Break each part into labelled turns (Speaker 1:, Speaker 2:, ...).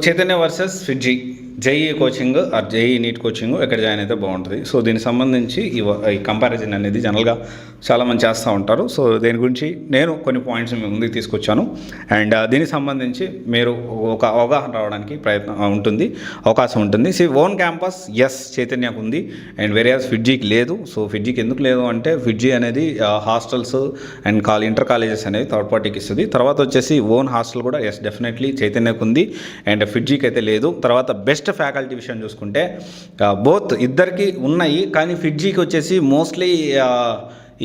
Speaker 1: Chaitanya versus FIITJEE JEE coaching or JEE NEET coaching ఎక్కడ join అయితే బాగుంటుంది. సో దీనికి సంబంధించి ఈ కంపారిజన్ అనేది జనరల్గా చాలామంది చేస్తూ ఉంటారు. సో దీని గురించి నేను కొన్ని పాయింట్స్ మీ ముందుకు తీసుకొచ్చాను. అండ్ దీనికి సంబంధించి మీరు ఒక అవగాహన రావడానికి అవకాశం ఉంటుంది. ఓన్ క్యాంపస్ ఎస్ చైతన్యకు ఉంది అండ్ వేరేస్ ఫిడ్జీకి లేదు. సో ఫిడ్జీకి ఎందుకు లేదు అంటే ఫిడ్జీ అనేది హాస్టల్స్ అండ్ ఇంటర్ కాలేజెస్ అనేవి థర్డ్ పార్టీకి ఇస్తుంది. తర్వాత వచ్చేసి ఓన్ హాస్టల్ కూడా ఎస్ డెఫినెట్లీ చైతన్యకు ఉంది అండ్ ఫిడ్జీకి అయితే లేదు. తర్వాత బెస్ట్ ఫ్యాకల్టీ విషయం చూసుకుంటే బోత్ ఇద్దరికి ఉన్నాయి, కానీ ఫిడ్జీకి వచ్చేసి మోస్ట్లీ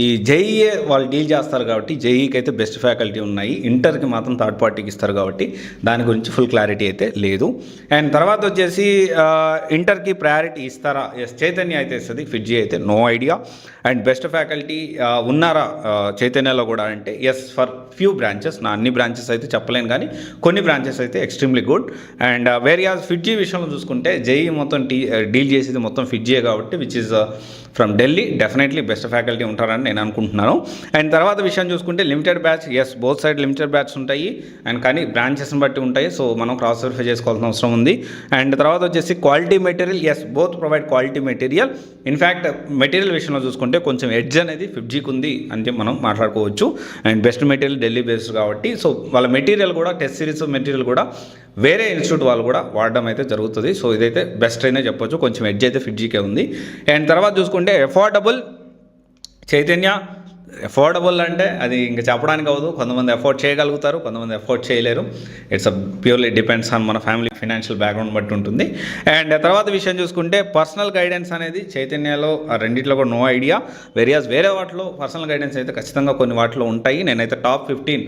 Speaker 1: ఈ జేఈఏ వాళ్ళు డీల్ చేస్తారు కాబట్టి జేఈకి అయితే బెస్ట్ ఫ్యాకల్టీ ఉన్నాయి. ఇంటర్కి మాత్రం థర్డ్ పార్టీకి ఇస్తారు కాబట్టి దాని గురించి ఫుల్ క్లారిటీ అయితే లేదు. అండ్ తర్వాత వచ్చేసి ఇంటర్కి ప్రయారిటీ ఇస్తారా? ఎస్ చైతన్య అయితే ఇస్తుంది, ఫిడ్జీ అయితే no idea. And best faculty ఉన్నారా చైతన్యలో కూడా అంటే ఎస్ ఫర్ ఫ్యూ బ్రాంచెస్, నా అన్ని బ్రాంచెస్ అయితే చెప్పలేను కానీ కొన్ని బ్రాంచెస్ అయితే extremely good. And various FIITJEE విషయంలో చూసుకుంటే జేఈ మొత్తం డీల్ చేసేది మొత్తం ఫిడ్జీయే కాబట్టి which is from Delhi definitely best faculty ఉంటారని నేను అనుకుంటున్నాను. అండ్ తర్వాత విషయం చూసుకుంటే limited batch as both side limited batch ఉంటాయి అండ్ కానీ బ్రాంచెస్ని బట్టి ఉంటాయి. సో మనం క్రాస్ వెరిఫై చేసుకోవాల్సిన అవసరం ఉంది. అండ్ తర్వాత వచ్చేసి quality material as both provide quality material. In fact material విషయంలో చూసుకుంటే కొంచెం ఎడ్జ్ అనేది ఫిడ్జీకి ఉంది అంటే మనం మాట్లాడుకోవచ్చు. And best material Delhi based కాబట్టి సో వాళ్ళ మెటీరియల్ కూడా టెస్ట్ సిరీస్ మెటీరియల్ కూడా వేరే ఇన్స్టిట్యూట్ వాళ్ళు కూడా వాడడం అయితే జరుగుతుంది. సో ఇదైతే బెస్ట్ అయినా చెప్పొచ్చు, కొంచెం ఎడ్జ్ అయితే ఫిడ్జీకే ఉంది. అండ్ తర్వాత చూసుకుంటే అఫోర్డబుల్ చైతన్య. అఫోర్డబుల్ అంటే అది ఇంకా చెప్పడానికి అవ్వదు. కొంతమంది అఫోర్డ్ చేయగలుగుతారు, కొంతమంది అఫోర్డ్ చేయలేరు. ఇట్స్ ప్యూర్లీ డిపెండ్స్ ఆన్ మన ఫ్యామిలీ ఫైనాన్షియల్ బ్యాక్గ్రౌండ్ బట్టి ఉంటుంది. అండ్ తర్వాత విషయం చూసుకుంటే పర్సనల్ గైడెన్స్ అనేది చైతన్యలో రెండిట్లో కూడా నో ఐడియా. వేరే వాటిలో పర్సనల్ గైడెన్స్ అయితే ఖచ్చితంగా కొన్ని వాటిలో ఉంటాయి. నేనైతే top 15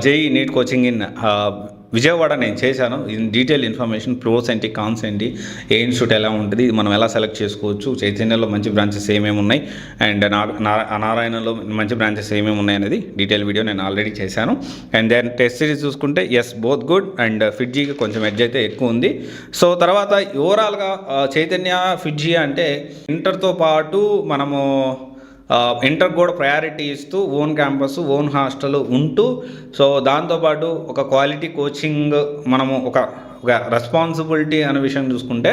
Speaker 1: JEE NEET coaching in Vijayawada నేను చేశాను. ఇన్ డీటెయిల్ ఇన్ఫర్మేషన్ ప్రోస్ ఏంటి కాన్స్ ఏంటి, ఏ ఇన్స్టిట్యూట్ ఎలా ఉంటుంది, మనం ఎలా సెలెక్ట్ చేసుకోవచ్చు, చైతన్యలో మంచి బ్రాంచెస్ ఏమేమి ఉన్నాయి అండ్ నారాయణలో మంచి బ్రాంచెస్ ఏమేమి ఉన్నాయి అనేది డీటెయిల్ వీడియో నేను ఆల్రెడీ చేశాను. అండ్ దెన్ టెస్ట్ సిరీస్ చూసుకుంటే ఎస్ బోత్ గుడ్ అండ్ ఫిడ్జీకి కొంచెం ఎడ్జ్ అయితే ఎక్కువ ఉంది. సో తర్వాత ఓవరాల్గా చైతన్య ఫిడ్జీ అంటే ఇంటర్తో పాటు మనము ఇంటర్ కూడా ప్రయారిటీ ఇస్తూ ఓన్ క్యాంపస్ ఓన్ హాస్టల్ ఉంటూ సో దాంతోపాటు ఒక క్వాలిటీ కోచింగ్ మనము ఒక రెస్పాన్సిబిలిటీ అనే విషయం చూసుకుంటే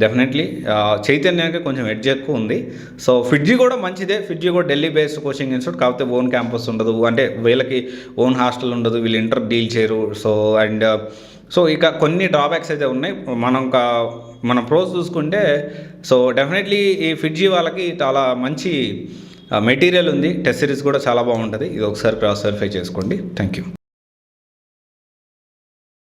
Speaker 1: డెఫినెట్లీ చైతన్యానికి కొంచెం ఎడ్జ్ ఎక్కువ ఉంది. సో ఫిడ్జీ కూడా మంచిదే, ఫిడ్జీ కూడా ఢిల్లీ బేస్డ్ కోచింగ్ ఇన్స్టిట్యూట్, కాకపోతే ఓన్ క్యాంపస్ ఉండదు, అంటే వీళ్ళకి ఓన్ హాస్టల్ ఉండదు, వీళ్ళు ఇంటర్ డీల్ చేయరు. సో ఇక కొన్ని డ్రాబ్యాక్స్ అయితే ఉన్నాయి. మన ప్రోస్ చూసుకుంటే సో డెఫినెట్లీ ఈ ఫిడ్జీ వాళ్ళకి చాలా మంచి మెటీరియల్ ఉంది, టెస్ట్ సిరీస్ కూడా చాలా బాగుంటుంది. ఇది ఒకసారి క్రాస్ వెరిఫై చేసుకోండి. Thank you.